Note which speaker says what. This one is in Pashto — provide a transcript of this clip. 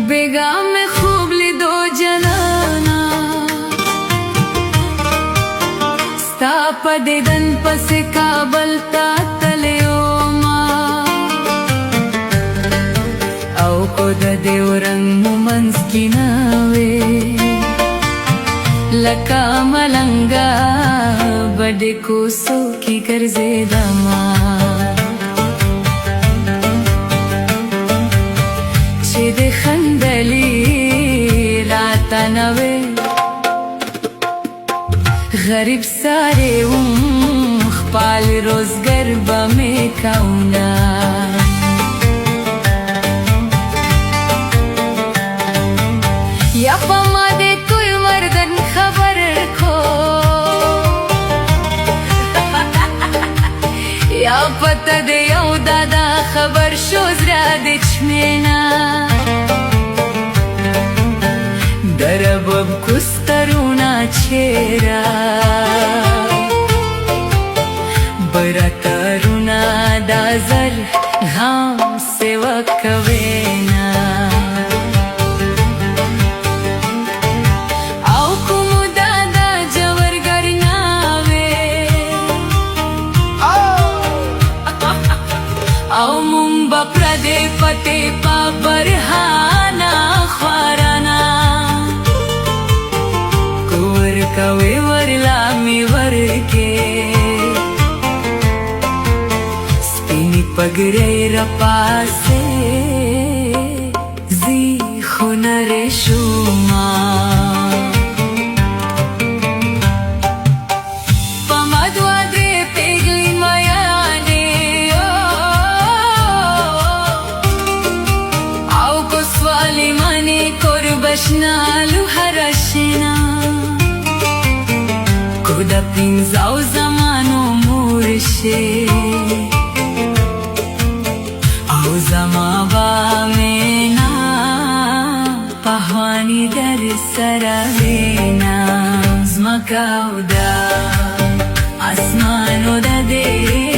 Speaker 1: بیگا می خوب لیدو جنانا ستا پا دیدن پس کابل تا تلیوما او کو دا دیو رنگ مومنس کی ناوے لکا ملنگا بڑے کوسو کی گرزے داما چه ده خندلی راتا نوے غریب سارے خپال روزگر با میں کاؤنا یا پا ما دے توی مردن خبر کو یا پتا دے یو دادا خبر شوز را دے چمینا دربب کسترونا چیرا براترونا دازر غام سوا کوینا او کمو دادا جور گرناوے او مونبا پردے پتے پا برہانا خوارانا کوي ورلا می ورکه سپینی پګړې را پاسه زی خنر شوما پمدوا دې پیغلی میانه او کو سوالی منی کور بشنالو هرشنا دا پینزاو زمانو مورشه او زما با مینا پهوانی در سراوینا زمکاو دا اسمانو دا دی